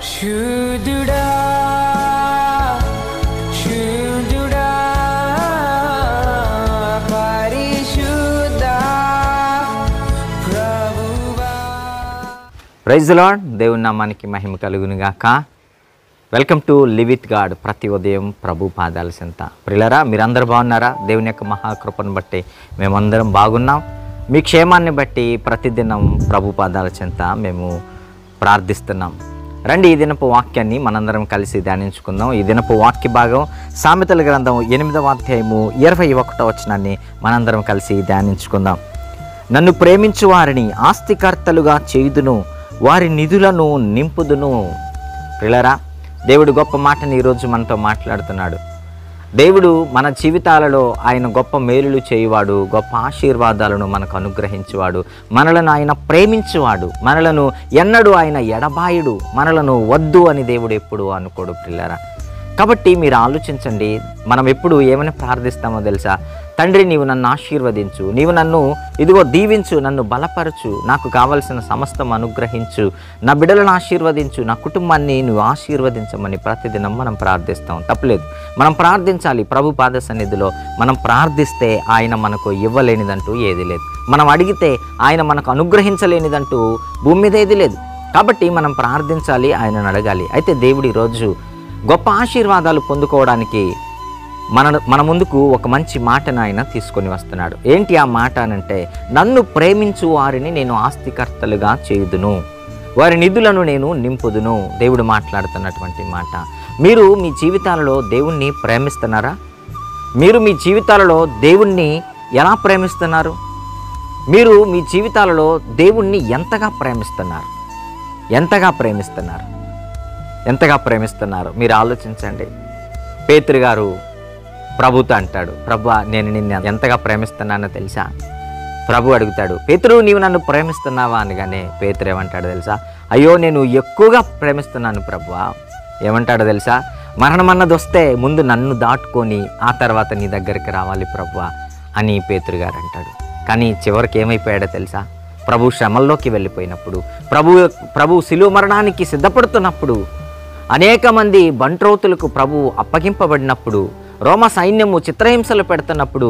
శుద్ధుడా శుద్ధుడా పరిశుద్ధ ప్రభువా. Praise the lord. దేవుని నామానికి మహిమ కలుగును గాక. Welcome to live with God. ప్రతి ఉదయం ప్రభు పాదాల చెంత. ప్రియులారా, మీరందరూ బాగున్నారా? దేవుని యొక్క మహాకృపను బట్టి మేమందరం బాగున్నాం. మీ క్షేమాన్ని బట్టి ప్రతిదినం ప్రభు పాదాల చెంత మేము ప్రార్థిస్తున్నాం. రండి, ఈ దినపు వాక్యాన్ని మనందరం కలిసి ధ్యానించుకుందాం. ఈ దినపు వాక్య భాగం సామెతల గ్రంథం 8వ అధ్యాయము 21వ వచనాన్ని మనందరం కలిసి ధ్యానించుకుందాం. నన్ను ప్రేమించు వారిని ఆస్తికర్తలుగా చేయుదును, వారి నిధులను నింపుదును. ప్రియులారా, దేవుడు గొప్ప మాటని ఈరోజు మనతో మాట్లాడుతున్నాడు. దేవుడు మన జీవితాలలో ఆయన గొప్ప మేలులు చేయువాడు, గొప్ప ఆశీర్వాదాలను మనకు అనుగ్రహించువాడు, మనలను ఆయన ప్రేమించువాడు, మనలను ఎన్నడూ ఆయన ఎడబాయుడు, మనలను వద్దు అని దేవుడు ఎప్పుడు అనుకోడు. ప్రియులారా, కాబట్టి మీరు ఆలోచించండి, మనం ఎప్పుడు ఏమని ప్రార్థిస్తామో తెలుసా? తండ్రి, నీవు నన్ను ఆశీర్వదించు, నీవు నన్ను ఇదిగో దీవించు, నన్ను బలపరచు, నాకు కావలసిన సమస్తం అనుగ్రహించు, నా బిడ్డలను ఆశీర్వదించు, నా కుటుంబాన్ని నువ్వు ఆశీర్వదించమని ప్రతిదినం మనం ప్రార్థిస్తాం. తప్పలేదు, మనం ప్రార్థించాలి. ప్రభు పాద సన్నిధిలో మనం ప్రార్థిస్తే ఆయన మనకు ఇవ్వలేనిదంటూ ఏది లేదు, మనం అడిగితే ఆయన మనకు అనుగ్రహించలేనిదంటూ భూమి మీద ఏది లేదు. కాబట్టి మనం ప్రార్థించాలి, ఆయనను అడగాలి. అయితే దేవుడు ఈరోజు గొప్ప ఆశీర్వాదాలు పొందుకోవడానికి మన ముందుకు ఒక మంచి మాటను ఆయన తీసుకొని వస్తున్నాడు. ఏంటి ఆ మాట అనంటే, నన్ను ప్రేమించు వారిని నేను ఆస్తికర్తలుగా చేయుదును, వారి నిధులను నేను నింపుదును. దేవుడు మాట్లాడుతున్నటువంటి మాట. మీరు మీ జీవితాలలో దేవుణ్ణి ప్రేమిస్తున్నారా? మీరు మీ జీవితాలలో దేవుణ్ణి ఎలా ప్రేమిస్తున్నారు? మీరు మీ జీవితాలలో దేవుణ్ణి ఎంతగా ప్రేమిస్తున్నారు? ఎంతగా ప్రేమిస్తున్నారు? ఎంతగా ప్రేమిస్తున్నారు? మీరు ఆలోచించండి. పేతురు గారు ప్రభుతో అంటాడు, ప్రభువా, నేను నిన్ను ఎంతగా ప్రేమిస్తున్నానో తెలుసా? ప్రభు అడుగుతాడు, పేతురు, నీవు నన్ను ప్రేమిస్తున్నావా అనగానే పేతురు ఏమంటాడు తెలుసా? అయ్యో, నేను ఎక్కువగా ప్రేమిస్తున్నాను ప్రభువా. ఏమంటాడో తెలుసా? మరణం అన్నది వస్తే ముందు నన్ను దాటుకొని ఆ తర్వాత నీ దగ్గరికి రావాలి ప్రభువా అని పేతురు గారు అంటాడు. కానీ చివరికి ఏమైపోయాడో తెలుసా? ప్రభు శ్రమల్లోకి వెళ్ళిపోయినప్పుడు, ప్రభు శిలువ మరణానికి సిద్ధపడుతున్నప్పుడు, అనేక మంది బంట్రోతులకు ప్రభు అప్పగింపబడినప్పుడు, రోమ సైన్యము చిత్రహింసలు పెడుతున్నప్పుడు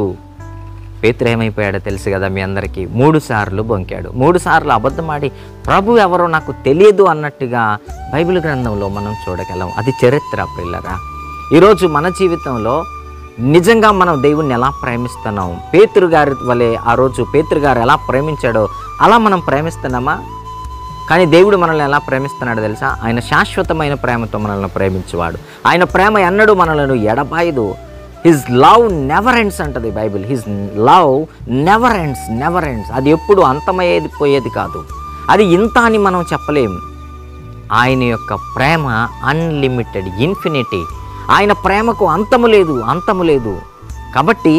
పేతురు ఏమైపోయాడో తెలుసు కదా మీ అందరికీ? 3 సార్లు బొంకాడు. 3 సార్లు అబద్ధమాడి ప్రభు ఎవరో నాకు తెలియదు అన్నట్టుగా బైబిల్ గ్రంథంలో మనం చూడగలం. అది చరిత్ర. పిల్లరా, ఈరోజు మన జీవితంలో నిజంగా మనం దేవుణ్ణి ఎలా ప్రేమిస్తున్నాం? పేతురు గారి వలె ఆ రోజు పేతురు గారు ఎలా ప్రేమించాడో అలా మనం ప్రేమిస్తున్నామా? కానీ దేవుడు మనల్ని ఎలా ప్రేమిస్తున్నాడో తెలుసా? ఆయన శాశ్వతమైన ప్రేమతో మనల్ని ప్రేమించేవాడు. ఆయన ప్రేమ ఎన్నడూ మనలను ఎడబాయదు. హిజ్ లవ్ నెవర్ ఎండ్స్ అంటది Bible. His love never ends, never ends. అది ఎప్పుడు అంతమయ్యేది పోయేది కాదు. అది ఇంత అని మనం చెప్పలేం. ఆయన యొక్క ప్రేమ అన్లిమిటెడ్, ఇన్ఫినిటీ. ఆయన ప్రేమకు అంతము లేదు, అంతము లేదు. కాబట్టి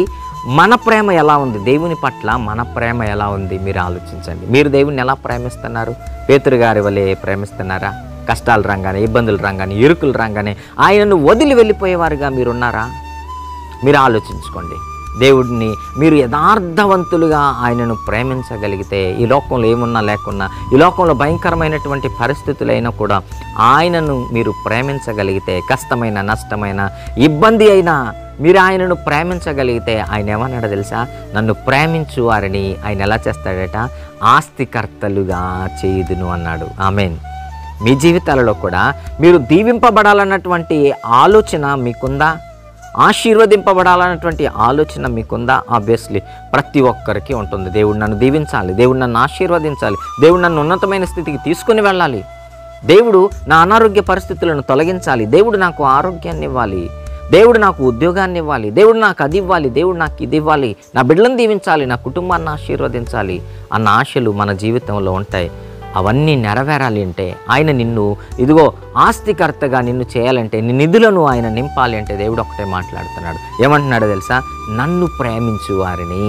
మన ప్రేమ ఎలా ఉంది? దేవుని పట్ల మన ప్రేమ ఎలా ఉంది? మీరు ఆలోచించండి. మీరు దేవుని ఎలా ప్రేమిస్తున్నారు? పేతురు గారి వలె ప్రేమిస్తున్నారా? కష్టాలు రాగానే, ఇబ్బందులు రాగానే, ఇరుకులు రాగానే ఆయనను వదిలి వెళ్ళిపోయేవారుగా మీరున్నారా? మీరు ఆలోచించుకోండి. దేవుడిని మీరు యథార్థవంతులుగా ఆయనను ప్రేమించగలిగితే, ఈ లోకంలో ఏమున్నా లేకున్నా, ఈ లోకంలో భయంకరమైనటువంటి పరిస్థితులైనా కూడా ఆయనను మీరు ప్రేమించగలిగితే, కష్టమైన, నష్టమైన, ఇబ్బంది అయినా మీరు ఆయనను ప్రేమించగలిగితే, ఆయన ఏమన్నాడో తెలుసా? నన్ను ప్రేమించు వారిని ఆయన ఎలా చేస్తాడట? ఆస్తికర్తలుగా చేయుదును అన్నాడు. ఆమేన్. మీ జీవితాలలో కూడా మీరు దీవింపబడాలన్నటువంటి ఆలోచన మీకుందా? ఆశీర్వదింపబడాలన్నటువంటి ఆలోచన మీకుందా? ఆబ్వియస్లీ ప్రతి ఒక్కరికి ఉంటుంది. దేవుడు నన్ను దీవించాలి, దేవుడు నన్ను ఆశీర్వదించాలి, దేవుడు నన్ను ఉన్నతమైన స్థితికి తీసుకుని వెళ్ళాలి, దేవుడు నా అనారోగ్య పరిస్థితులను తొలగించాలి, దేవుడు నాకు ఆరోగ్యాన్ని ఇవ్వాలి, దేవుడు నాకు ఉద్యోగాన్ని ఇవ్వాలి, దేవుడు నాకు అది ఇవ్వాలి, దేవుడు నాకు ఇది ఇవ్వాలి, నా బిడ్డలను దీవించాలి, నా కుటుంబాన్ని ఆశీర్వదించాలి అన్న ఆశలు మన జీవితంలో ఉంటాయి. అవన్నీ నెరవేరాలి అంటే, ఆయన నిన్ను ఇదిగో ఆస్తికర్తగా నిన్ను చేయాలంటే, నీ నిధులను ఆయన నింపాలి అంటే దేవుడు ఒకటే మాట్లాడుతున్నాడు. ఏమంటున్నాడో తెలుసా? నన్ను ప్రేమించు వారిని,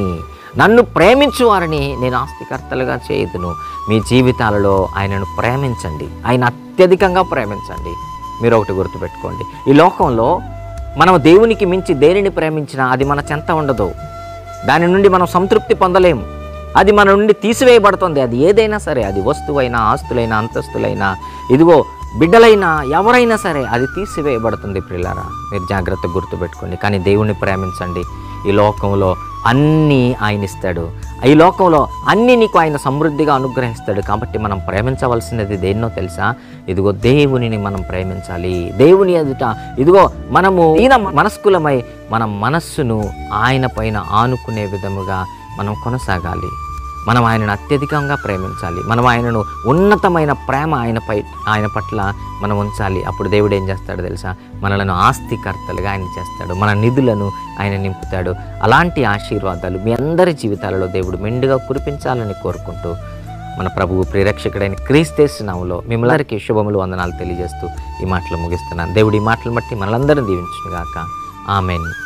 నన్ను ప్రేమించు వారిని నేను ఆస్తికర్తలుగా చేయుదును. మీ జీవితాలలో ఆయనను ప్రేమించండి, ఆయన అత్యధికంగా ప్రేమించండి. మీరు ఒకటి గుర్తుపెట్టుకోండి, ఈ లోకంలో మనం దేవునికి మించి దేనిని ప్రేమించినా అది మన చెంత ఉండదు, దాని నుండి మనం సంతృప్తి పొందలేము, అది మన నుండి తీసివేయబడుతుంది. అది ఏదైనా సరే, అది వస్తువైనా, ఆస్తులైనా, అంతస్తులైనా, ఇదిగో బిడ్డలైనా ఎవరైనా సరే అది తీసివేయబడుతుంది ప్రియులారా. మీరు జాగ్రత్తగా గుర్తుపెట్టుకోండి. కానీ దేవుణ్ణి ప్రేమించండి. ఈ లోకంలో అన్నీ ఆయన ఇస్తాడు. ఈ లోకంలో అన్నీ నీకు ఆయన సమృద్ధిగా అనుగ్రహిస్తాడు. కాబట్టి మనం ప్రేమించవలసినది దేన్నో తెలుసా? ఇదిగో దేవునిని మనం ప్రేమించాలి. దేవుని ఎదుట ఇదిగో మనము ఈయన మనస్కులమై మన మనస్సును ఆయన పైన ఆనుకునే విధముగా మనం కొనసాగాలి. మనం ఆయనను అత్యధికంగా ప్రేమించాలి. మనం ఆయనను ఉన్నతమైన ప్రేమ ఆయన పట్ల మనం ఉంచాలి. అప్పుడు దేవుడు ఏం చేస్తాడు తెలుసా? మనలను ఆస్తికర్తలుగా ఆయన చేస్తాడు. మన నిధులను ఆయన నింపుతాడు. అలాంటి ఆశీర్వాదాలు మీ అందరి జీవితాలలో దేవుడు మెండుగా కురిపించాలని కోరుకుంటూ మన ప్రభువు ప్రియరక్షకుడైన క్రీస్తు నామములో మిమ్మల్ని శుభములు వందనాలు తెలియజేస్తూ ఈ మాటలు ముగిస్తున్నాను. దేవుడి ఈ మాటలు బట్టి మనలందరం దీవించునుగాక. ఆమేన్.